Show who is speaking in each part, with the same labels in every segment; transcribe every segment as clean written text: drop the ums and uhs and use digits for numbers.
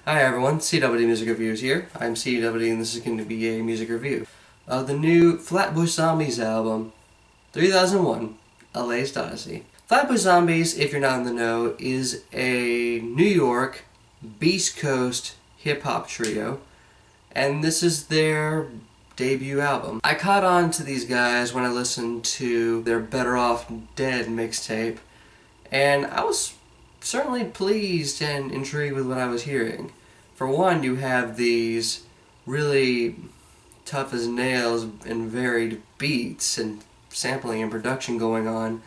Speaker 1: Hi everyone, CW Music Reviews here. I'm CW and this is going to be a music review of the new Flatbush Zombies album, 3001, LA's Odyssey. Flatbush Zombies, if you're not in the know, is a New York, Beast Coast hip-hop trio, and this is their debut album. I caught on to these guys when I listened to their Better Off Dead mixtape, and I was certainly pleased and intrigued with what I was hearing. For one, you have these really tough as nails and varied beats and sampling and production going on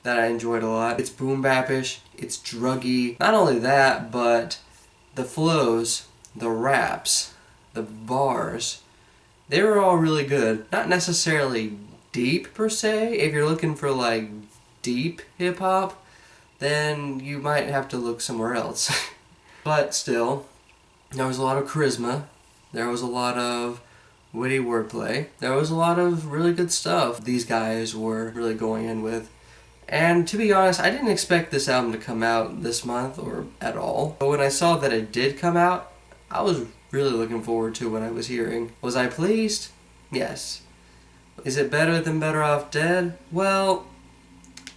Speaker 1: that I enjoyed a lot. It's boom bap-ish, it's druggy. Not only that, but the flows, the raps, the bars, they were all really good. Not necessarily deep per se. If you're looking for like deep hip-hop, then you might have to look somewhere else. But still, there was a lot of charisma, there was a lot of witty wordplay, there was a lot of really good stuff these guys were really going in with. And to be honest, I didn't expect this album to come out this month or at all. But when I saw that it did come out, I was really looking forward to what I was hearing. Was I pleased? Yes. Is it better than Better Off Dead? Well,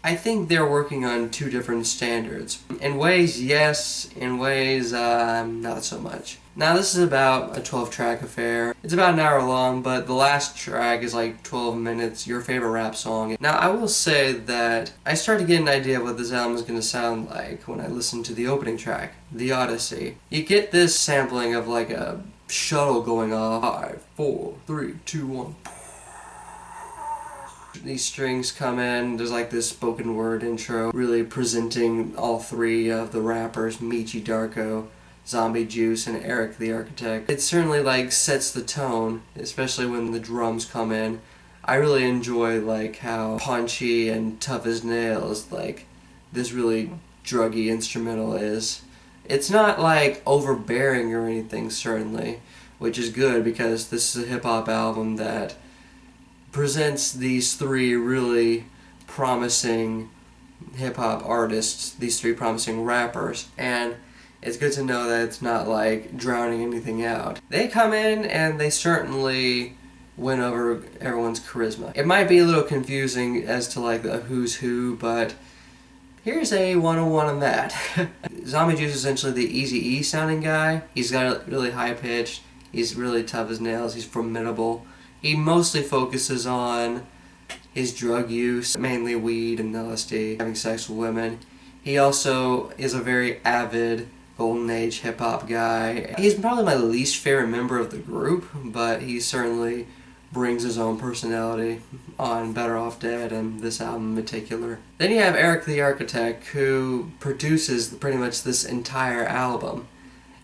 Speaker 1: I think they're working on two different standards. In ways, yes. In ways, not so much. Now, this is about a 12-track affair. It's about an hour long, but the last track is like 12 minutes, your favorite rap song. Now, I will say that I started to get an idea of what this album is going to sound like when I listened to the opening track, The Odyssey. You get this sampling of like a shuttle going off. 5, 4, 3, 2, 1. These strings come in, there's like this spoken word intro, really presenting all three of the rappers, Michi Darko, Zombie Juice, and Eric the Architect. It certainly like sets the tone, especially when the drums come in. I really enjoy like how punchy and tough as nails like this really druggy instrumental is. It's not like overbearing or anything certainly, which is good because this is a hip-hop album that presents these three really promising hip-hop artists, these three promising rappers, and it's good to know that it's not like drowning anything out. They come in and they certainly win over everyone's charisma. It might be a little confusing as to like the who's who, but here's a 101 on that. Zombie Juice is essentially the Eazy-E sounding guy. He's got a really high pitch, he's really tough as nails, he's formidable. He mostly focuses on his drug use, mainly weed and LSD, having sex with women. He also is a very avid golden age hip-hop guy. He's probably my least favorite member of the group, but he certainly brings his own personality on Better Off Dead and this album in particular. Then you have Eric the Architect, who produces pretty much this entire album.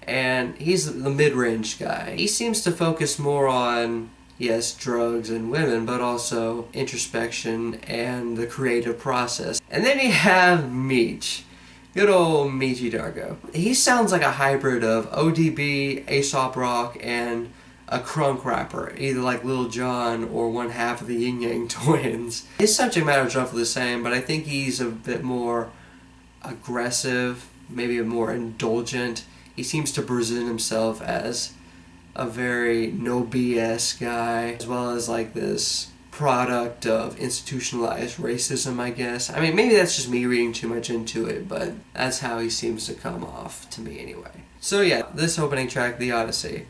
Speaker 1: And he's the mid-range guy. He seems to focus more on, yes, drugs and women, but also introspection and the creative process. And then you have Meech. Good old Michi Darko. He sounds like a hybrid of ODB, Aesop Rock, and a crunk rapper, either like Lil Jon or one half of the Yin Yang Twins. His subject matter is roughly the same, but I think he's a bit more aggressive, maybe a more indulgent. He seems to present himself as a very no BS guy, as well as like this product of institutionalized racism, I guess. I mean, maybe that's just me reading too much into it, but that's how he seems to come off to me anyway. So yeah, this opening track, The Odyssey,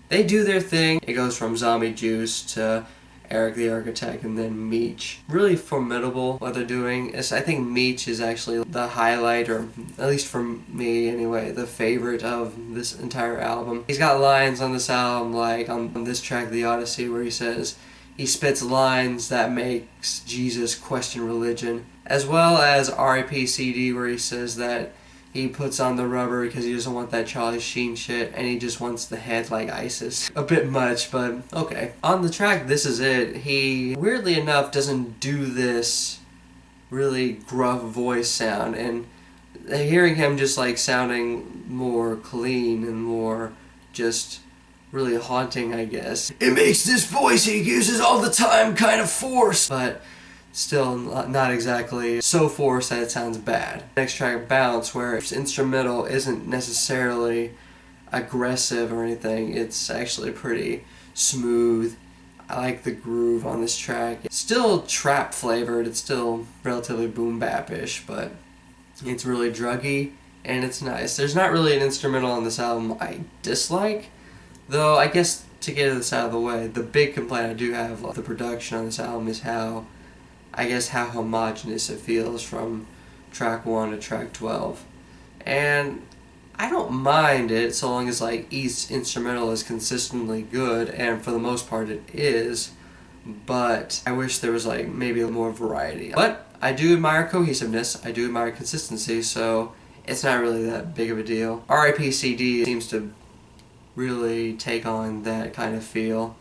Speaker 1: they do their thing. It goes from Zombie Juice to Eric the Architect and then Meech. Really formidable what they're doing. I think Meech is actually the highlight, or at least for me anyway, the favorite of this entire album. He's got lines on this album, like on this track, The Odyssey, where he spits lines that makes Jesus question religion, as well as R.I.P CD, where he says that he puts on the rubber because he doesn't want that Charlie Sheen shit, and he just wants the head like ISIS. A bit much, but okay. On the track This Is It, he, weirdly enough, doesn't do this really gruff voice sound, and hearing him just like sounding more clean and more just really haunting, I guess. It makes this voice he uses all the time kind of forced, but still not exactly so forced that it sounds bad. Next track, Bounce, where its instrumental isn't necessarily aggressive or anything. It's actually pretty smooth. I like the groove on this track. It's still trap flavored, it's still relatively boom bap-ish, but it's really druggy and it's nice. There's not really an instrumental on this album I dislike, though I guess to get this out of the way, the big complaint I do have with the production on this album is how homogenous it feels from track 1 to track 12. And I don't mind it so long as like each instrumental is consistently good, and for the most part it is, but I wish there was like maybe more variety. But I do admire cohesiveness, I do admire consistency, so it's not really that big of a deal. R.I.P. CD seems to really take on that kind of feel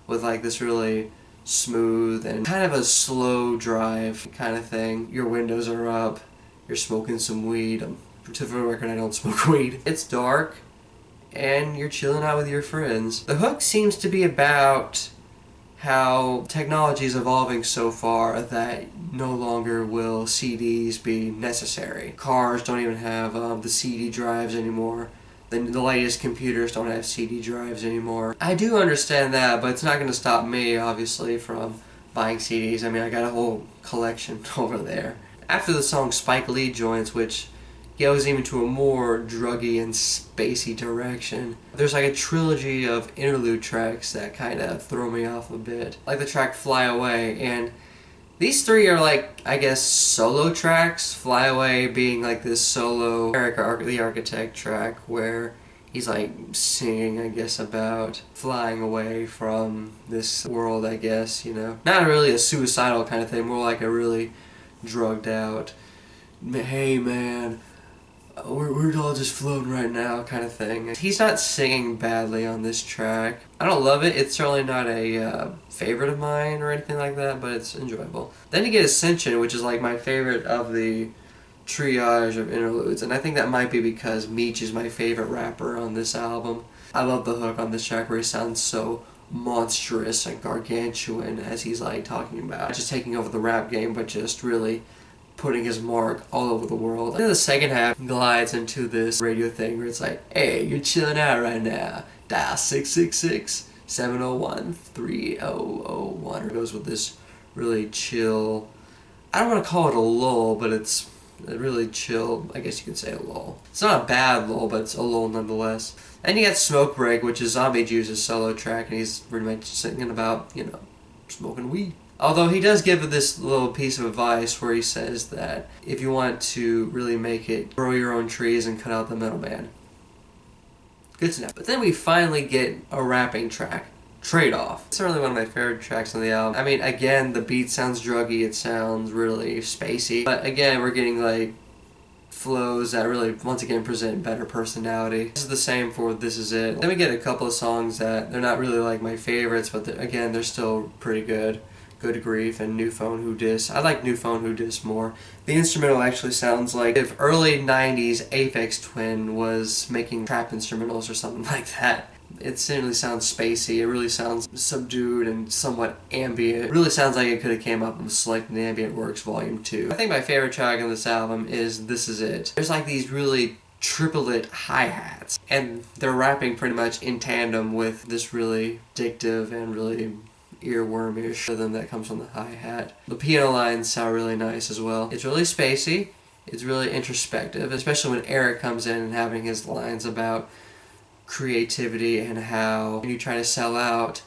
Speaker 1: with like this really smooth and kind of a slow drive kind of thing. Your windows are up, you're smoking some weed. For the record, I don't smoke weed. It's dark, and you're chilling out with your friends. The hook seems to be about how technology is evolving so far that no longer will CDs be necessary. Cars don't even have the CD drives anymore. The latest computers don't have CD drives anymore. I do understand that, but it's not going to stop me, obviously, from buying CDs. I mean, I got a whole collection over there. After the song, Spike Lee joins, which goes even to a more druggy and spacey direction. There's like a trilogy of interlude tracks that kind of throw me off a bit. Like the track Fly Away, and these three are like, I guess, solo tracks. Fly Away being like this solo Eric the Architect track where he's like singing, I guess, about flying away from this world, I guess, you know. Not really a suicidal kind of thing, more like a really drugged out, hey man, we're all just floating right now kind of thing. He's not singing badly on this track. I don't love it. It's certainly not a favorite of mine or anything like that, but it's enjoyable. Then you get Ascension, which is like my favorite of the triage of interludes, and I think that might be because Meech is my favorite rapper on this album. I love the hook on this track where he sounds so monstrous and gargantuan as he's like talking about not just taking over the rap game, but just really putting his mark all over the world. And then the second half glides into this radio thing where it's like, hey, you're chilling out right now. Dial 666-701-3001. It goes with this really chill, I don't want to call it a lull, but it's a really chill, I guess you could say a lull. It's not a bad lull, but it's a lull nonetheless. And you got Smoke Break, which is Zombie Juice's solo track, and he's pretty much singing about, you know, smoking weed. Although he does give this little piece of advice where he says that if you want to really make it, grow your own trees and cut out the middleman. Good to know. But then we finally get a rapping track, Trade Off. It's certainly one of my favorite tracks on the album. I mean, again, the beat sounds druggy, it sounds really spacey. But again, we're getting like flows that really, once again, present better personality. This is the same for This Is It. Then we get a couple of songs that they're not really like my favorites, but again, they're still pretty good. Good Grief and New Phone Who Dis. I like New Phone Who Dis more. The instrumental actually sounds like if early 90s Aphex Twin was making trap instrumentals or something like that. It certainly sounds spacey, it really sounds subdued and somewhat ambient. It really sounds like it could have came up with Select and Ambient Works Volume 2. I think my favorite track on this album is This Is It. There's like these really triplet hi-hats, and they're rapping pretty much in tandem with this really addictive and really earwormish rhythm that comes from the hi-hat. The piano lines sound really nice as well. It's really spacey, it's really introspective, especially when Eric comes in and having his lines about creativity and how you try to sell out,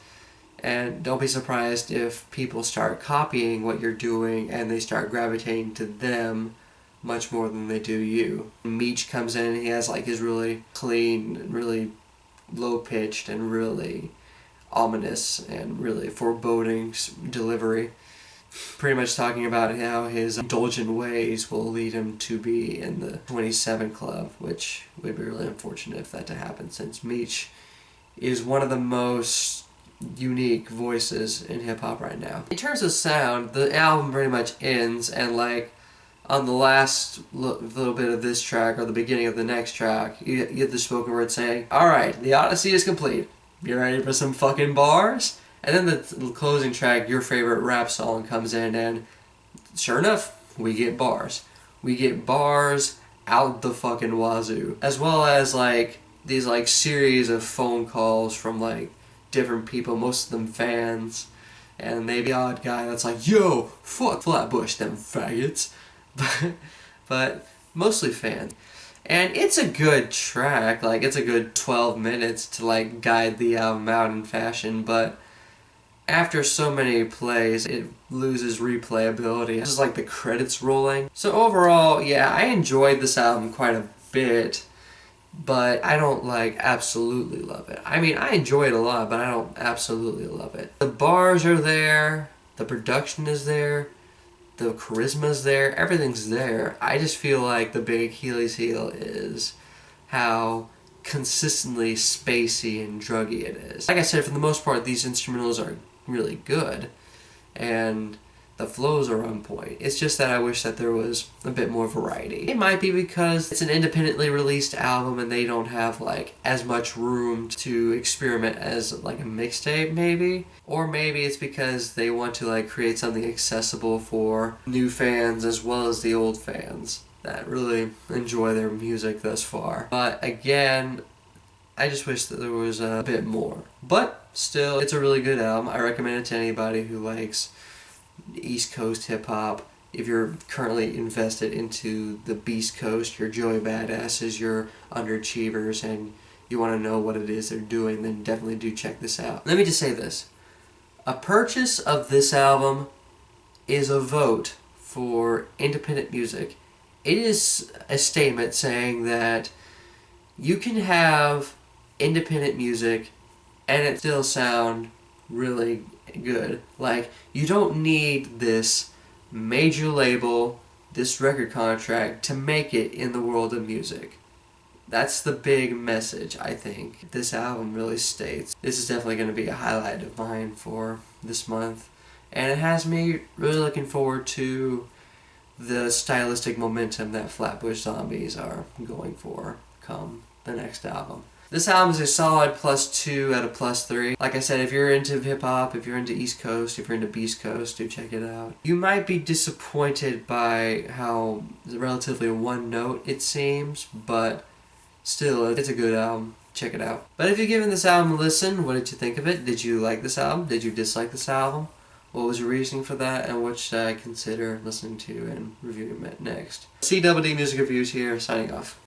Speaker 1: and don't be surprised if people start copying what you're doing and they start gravitating to them much more than they do you. Meech comes in and he has like his really clean and really low-pitched and really ominous and really foreboding delivery, pretty much talking about how his indulgent ways will lead him to be in the 27 Club, which would be really unfortunate if that to happen, since Meech is one of the most unique voices in hip-hop right now. In terms of sound, the album pretty much ends, and like on the last little bit of this track or the beginning of the next track, you get the spoken word saying, "Alright, the Odyssey is complete. You ready for some fucking bars?" And then the closing track, your favorite rap song, comes in, and sure enough, we get bars. We get bars out the fucking wazoo. As well as like these like series of phone calls from like different people, most of them fans, and maybe the odd guy that's like, yo, fuck Flatbush, them faggots. But mostly fans. And it's a good track, like it's a good 12 minutes to like guide the album out in fashion, but after so many plays, it loses replayability. It's just like the credits rolling. So overall, yeah, I enjoyed this album quite a bit, but I don't like absolutely love it. I mean, I enjoy it a lot, but I don't absolutely love it. The bars are there, the production is there, the charisma's there, everything's there. I just feel like the big Achilles heel is how consistently spacey and druggy it is. Like I said, for the most part, these instrumentals are really good, and the flows are on point. It's just that I wish that there was a bit more variety. It might be because it's an independently released album and they don't have like as much room to experiment as like a mixtape maybe. Or maybe it's because they want to like create something accessible for new fans as well as the old fans that really enjoy their music thus far. But again, I just wish that there was a bit more. But still, it's a really good album. I recommend it to anybody who likes East Coast hip-hop. If you're currently invested into the Beast Coast, your Joey Badasses, your underachievers, and you want to know what it is they're doing, then definitely do check this out. Let me just say this. A purchase of this album is a vote for independent music. It is a statement saying that you can have independent music and it still sound really good. Like, you don't need this major label, this record contract to make it in the world of music. That's the big message, I think, this album really states. This is definitely going to be a highlight of mine for this month. And it has me really looking forward to the stylistic momentum that Flatbush Zombies are going for come the next album. This album is a solid +2 out of +3. Like I said, if you're into hip-hop, if you're into East Coast, if you're into Beast Coast, do check it out. You might be disappointed by how relatively one note it seems, but still, it's a good album. Check it out. But if you've given this album a listen, what did you think of it? Did you like this album? Did you dislike this album? What was your reasoning for that, and what should I consider listening to and reviewing next? CWD Music Reviews here, signing off.